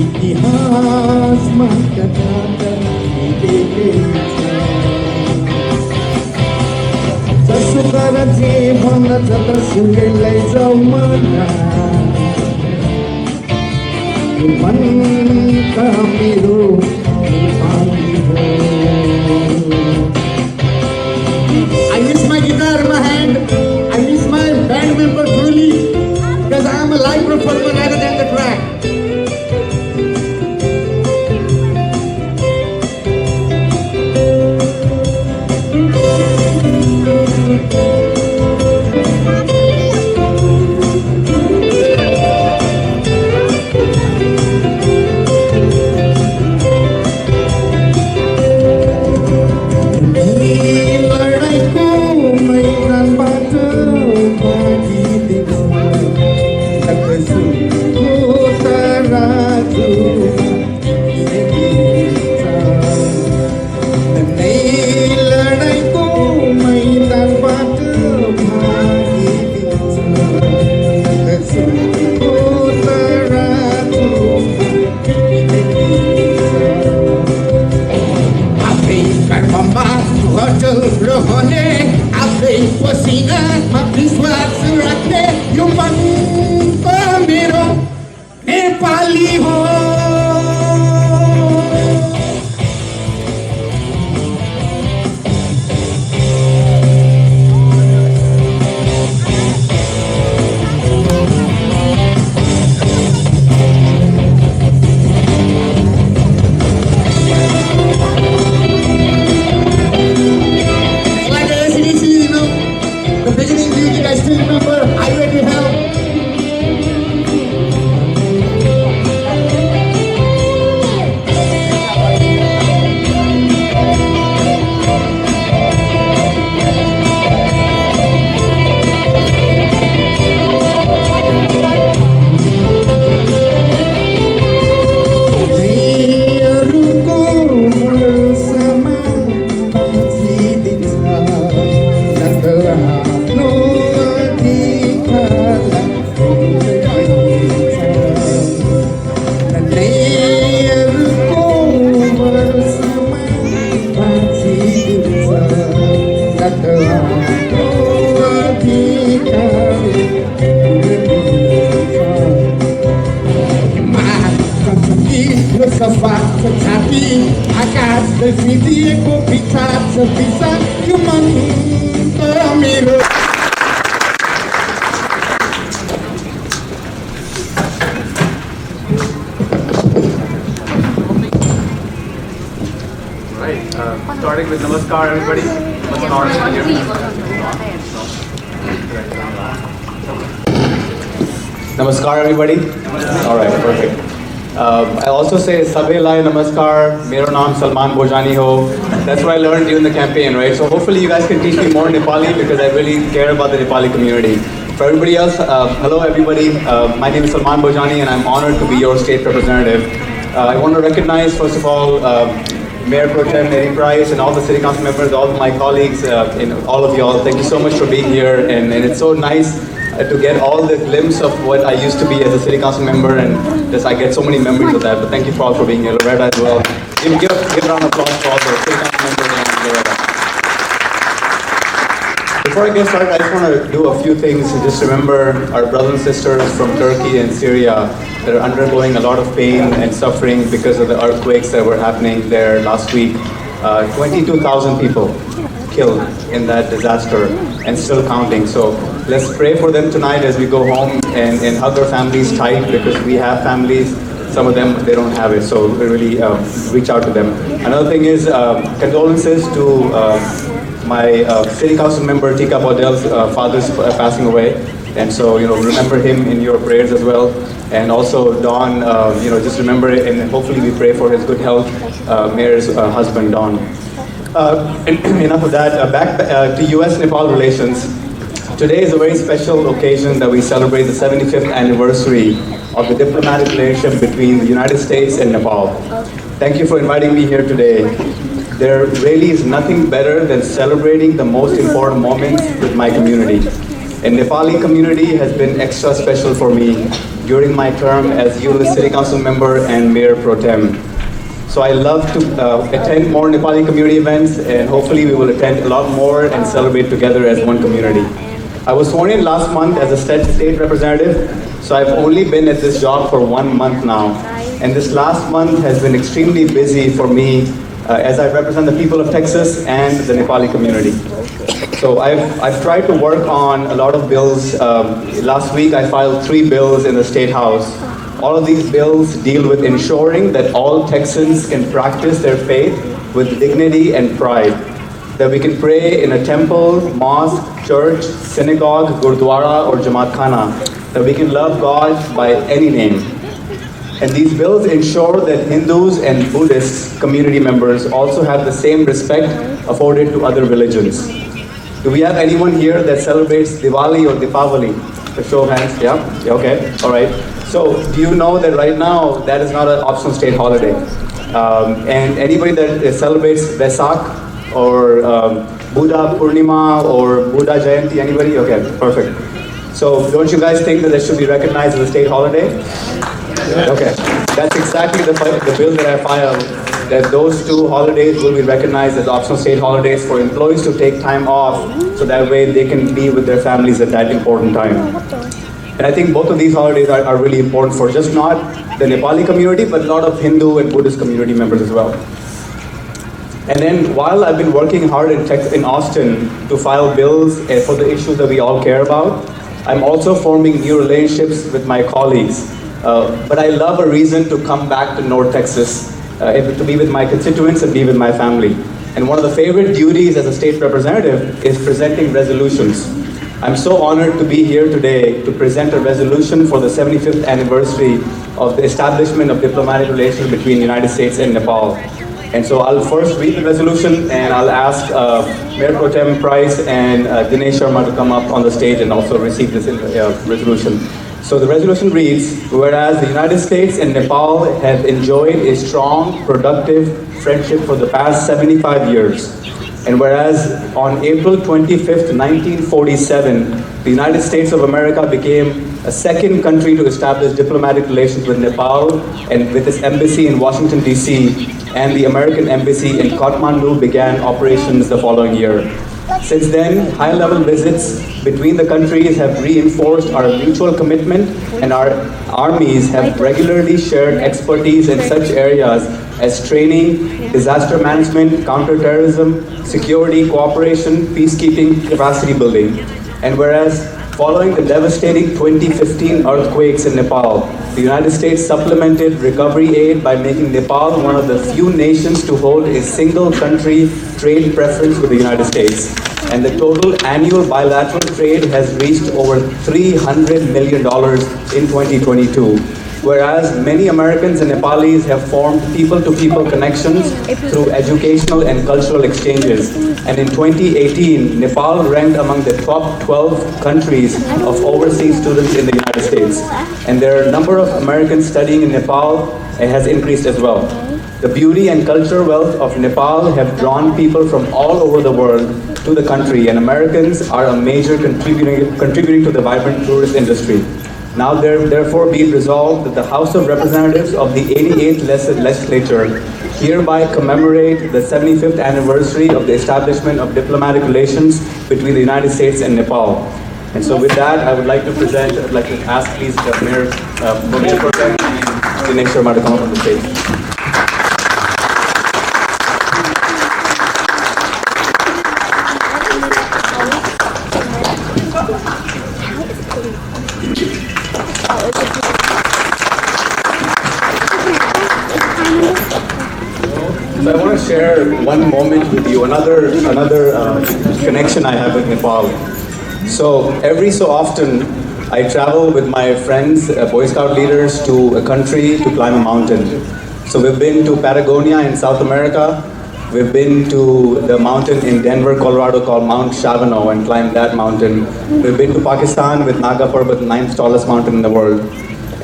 इतिहासमा कथा लेखेकै छ जसोकर जीवन जतासुकै लैजाऊ यो मन त मेरो नेपाली हो I miss my guitar in my hand. I miss my band member truly because I am a live performer rather than the track. Starting with Namaskar, everybody. Namaskar, everybody. All right, perfect. I also say Sabhe Lai Namaskar. Mero naam Salman Bojani ho. That's what I learned during the campaign, right? So hopefully you guys can teach me more Nepali because I really care about the Nepali community. For everybody else, hello everybody. My name is Salman Bojani and I'm honored to be your state representative. I want to recognize, first of all, Mayor Pro Tem Mary Price and all the city council members, all of my colleagues, and all of y'all. Thank you so much for being here, and it's so nice to get all the glimpse of what I used to be as a city council member, and just I get so many memories of that. But thank you all for being here, Loretta as well. Give a round of applause for all the city council members and Loretta. Before I get started, I just want to do a few things to just remember our brothers and sisters from Turkey and Syria that are undergoing a lot of pain and suffering because of the earthquakes that were happening there last week. 22,000 people killed in that disaster and still counting. So let's pray for them tonight as we go home and hug our families tight because we have families. Some of them, they don't have it. So we really reach out to them. Another thing is condolences to my city council member Tika Baudel's father's passing away. And so, remember him in your prayers as well. And also Don, just remember it, and hopefully we pray for his good health, Mayor's husband, Don. Enough of that, back to US-Nepal relations. Today is a very special occasion that we celebrate the 75th anniversary of the diplomatic relationship between the United States and Nepal. Thank you for inviting me here today. There really is nothing better than celebrating the most important moments with my community. And Nepali community has been extra special for me during my term as Euless City Council member and Mayor Pro Tem. So I love to attend more Nepali community events, and hopefully we will attend a lot more and celebrate together as one community. I was sworn in last month as a state representative, so I've only been at this job for 1 month now. And this last month has been extremely busy for me as I represent the people of Texas and the Nepali community. So I've tried to work on a lot of bills. Last week I filed 3 bills in the State House. All of these bills deal with ensuring that all Texans can practice their faith with dignity and pride. That we can pray in a temple, mosque, church, synagogue, gurdwara, or Jamaat Khana. That we can love God by any name. And these bills ensure that Hindus and Buddhist community members also have the same respect afforded to other religions. Do we have anyone here that celebrates Diwali or Deepavali? A show of hands, yeah? Okay, all right. So, do you know that right now, that is not an optional state holiday? And anybody that celebrates Vesak or Buddha Purnima or Buddha Jayanti, anybody? Okay, perfect. So, don't you guys think that this should be recognized as a state holiday? Okay, that's exactly the bill that I filed, that those 2 holidays will be recognized as optional state holidays for employees to take time off, so that way they can be with their families at that important time. And I think both of these holidays are really important for just not the Nepali community, but a lot of Hindu and Buddhist community members as well. And then while I've been working hard in Austin to file bills for the issues that we all care about, I'm also forming new relationships with my colleagues. But I love a reason to come back to North Texas, to be with my constituents and be with my family. And one of the favorite duties as a state representative is presenting resolutions. I'm so honored to be here today to present a resolution for the 75th anniversary of the establishment of diplomatic relations between the United States and Nepal. And so I'll first read the resolution, and I'll ask Mayor Pro Tem Price and Dinesh Sharma to come up on the stage and also receive this resolution. So the resolution reads, whereas the United States and Nepal have enjoyed a strong, productive friendship for the past 75 years, and whereas on April 25th, 1947, the United States of America became a second country to establish diplomatic relations with Nepal, and with its embassy in Washington, D.C., and the American embassy in Kathmandu began operations the following year. Since then, high-level visits between the countries have reinforced our mutual commitment, and our armies have regularly shared expertise in such areas as training, disaster management, counterterrorism, security, cooperation, peacekeeping, capacity building. And whereas following the devastating 2015 earthquakes in Nepal, the United States supplemented recovery aid by making Nepal one of the few nations to hold a single country trade preference with the United States. And the total annual bilateral trade has reached over $300 million in 2022. Whereas many Americans and Nepalis have formed people-to-people connections through educational and cultural exchanges. And in 2018, Nepal ranked among the top 12 countries of overseas students in the United States. And their number of Americans studying in Nepal has increased as well. The beauty and cultural wealth of Nepal have drawn people from all over the world to the country, and Americans are a major contributing to the vibrant tourist industry. Now therefore be it resolved that the House of Representatives of the 88th Legislature hereby commemorate the 75th anniversary of the establishment of diplomatic relations between the United States and Nepal. And so with that, I would like to ask please the Mayor Pro Tem and Dinesh Sharma to come up on the stage. So I want to share one moment with you, another connection I have with Nepal. So every so often, I travel with my friends, Boy Scout leaders, to a country to climb a mountain. So we've been to Patagonia in South America. We've been to the mountain in Denver, Colorado called Mount Shavano and climbed that mountain. We've been to Pakistan with Naga Parbat, the 9th tallest mountain in the world.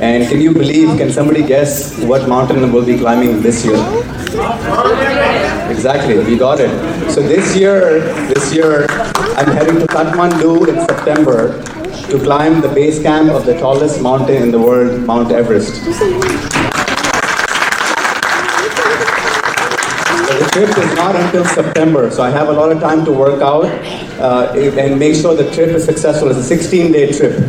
And can you believe, can somebody guess what mountain we'll be climbing this year? Exactly, we got it. So this year, I'm heading to Kathmandu in September to climb the base camp of the tallest mountain in the world, Mount Everest. The trip is not until September, so I have a lot of time to work out and make sure the trip is successful. It's a 16-day trip.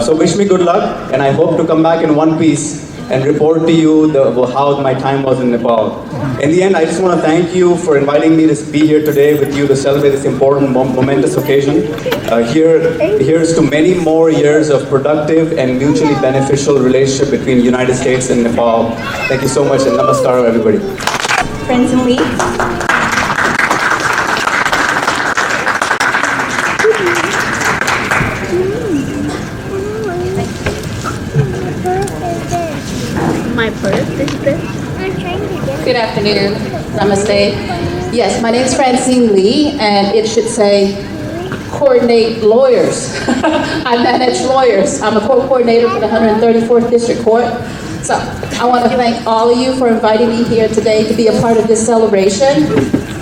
So wish me good luck, and I hope to come back in one piece and report to you how my time was in Nepal. In the end, I just want to thank you for inviting me to be here today with you to celebrate this important, momentous occasion. Here's to many more years of productive and mutually beneficial relationship between the United States and Nepal. Thank you so much, and namaskar, everybody. Friends and leads. Good afternoon. Namaste. Yes, my name is Francine Lee, and it should say coordinate lawyers. I manage lawyers. I'm a court coordinator for the 134th District Court. So I want to thank all of you for inviting me here today to be a part of this celebration.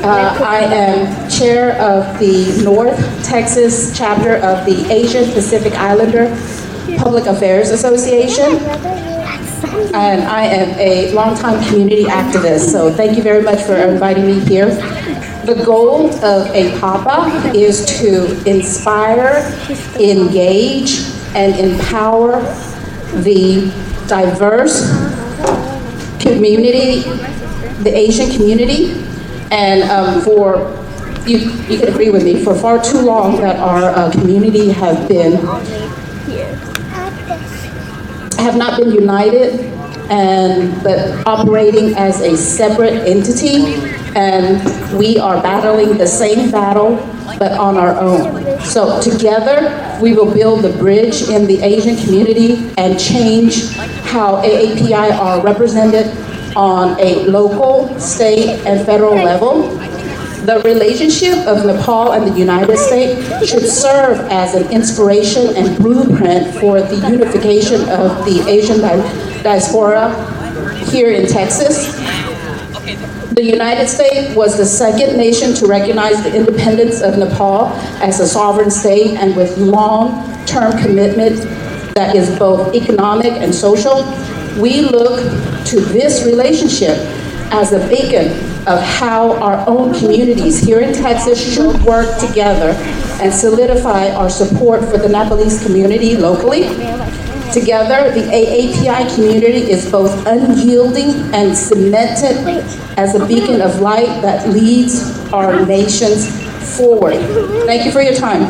I am chair of the North Texas chapter of the Asian Pacific Islander Public Affairs Association. And I am a longtime community activist, so thank you very much for inviting me here. The goal of APAPA is to inspire, engage, and empower the diverse community, the Asian community, and you can agree with me, for far too long that our community have not been united, but operating as a separate entity, and we are battling the same battle, but on our own. So together, we will build the bridge in the Asian community and change how AAPI are represented on a local, state, and federal level. The relationship of Nepal and the United States should serve as an inspiration and blueprint for the unification of the Asian diaspora here in Texas. The United States was the second nation to recognize the independence of Nepal as a sovereign state, and with long-term commitment that is both economic and social. We look to this relationship as a beacon of how our own communities here in Texas should work together and solidify our support for the Nepalese community locally. Together, the AAPI community is both unyielding and cemented as a beacon of light that leads our nations forward. Thank you for your time.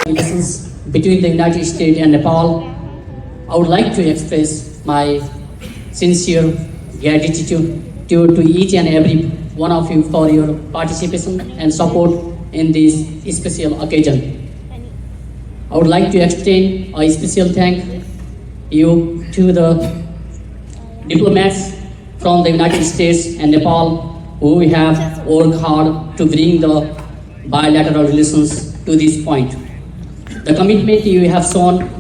Relations between the United States and Nepal, I would like to express my sincere gratitude to each and every one of you for your participation and support in this special occasion. I would like to extend a special thank you to the diplomats from the United States and Nepal who have worked hard to bring the bilateral relations to this point. The commitment you have shown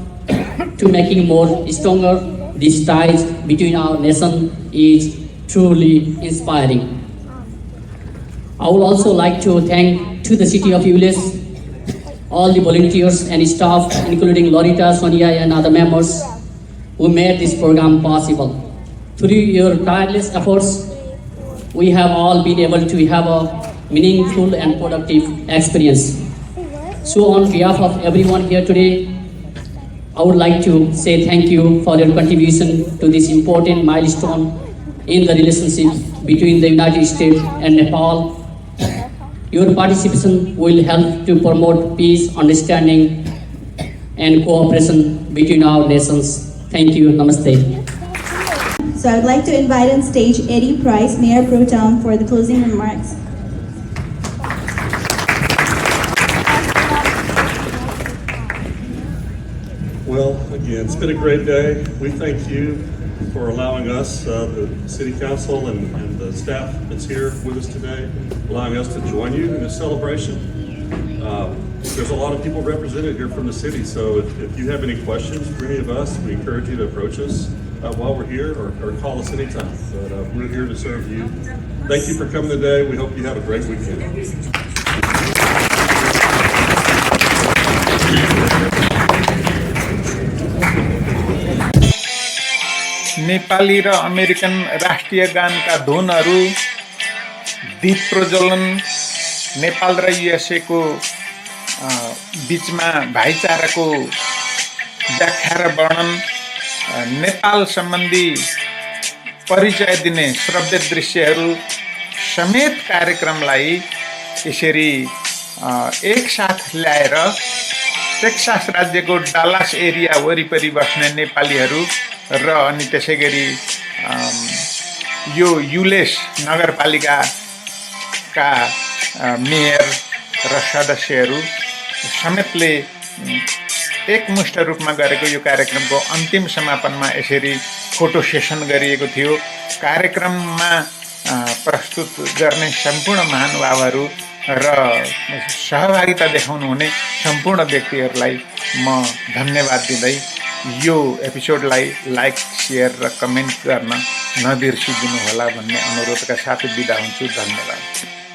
to making more stronger these ties between our nation is truly inspiring. I would also like to thank to the City of Euless, all the volunteers and staff, including Lorita, Sonia, and other members who made this program possible. Through your tireless efforts, we have all been able to have a meaningful and productive experience. So on behalf of everyone here today, I would like to say thank you for your contribution to this important milestone in the relationship between the United States and Nepal. Your participation will help to promote peace, understanding, and cooperation between our nations. Thank you. Namaste. So I would like to invite on stage Eddie Price, Mayor Pro Tem, for the closing remarks. Well, again, it's been a great day. We thank you for allowing us, the City Council and the staff that's here with us today, allowing us to join you in this celebration. There's a lot of people represented here from the city, so if you have any questions for any of us, we encourage you to approach us while we're here or call us anytime. But we're here to serve you. Thank you for coming today. We hope you have a great weekend. Nepali र American राष्ट्रिय गानका धुनहरू, दीप प्रज्वलन, नेपाल र USA को बीचमा भाइचाराको व्याख्या र वर्णन, नेपाल सम्बन्धी परिचय दिने श्रव्य दृश्यहरू समेत कार्यक्रमलाई यसरी एक साथ ल्याएर टेक्सास राज्यको डालास एरिया वरिपरि बस्ने नेपालीहरू र अनि त्यसैगरी यो युलेस नगरपालिकाका मेयर र सदस्यहरू समेतले एकमुष्ट रूपमा गरेको यो कार्यक्रमको अन्तिम समापनमा यसरी फोटो सेसन गरिएको थियो। कार्यक्रममा प्रस्तुत गर्ने सम्पूर्ण महानुभावहरू र सहभागिता देखाउनु हुने सम्पूर्ण व्यक्तिहरूलाई म धन्यवाद दिँदै यो एपिसोडलाई लाइक, शेयर र कमेन्ट गर्न नबिर्सिदिनु होला भन्ने अनुरोधका साथ बिदा हुन्छु। धन्यवाद।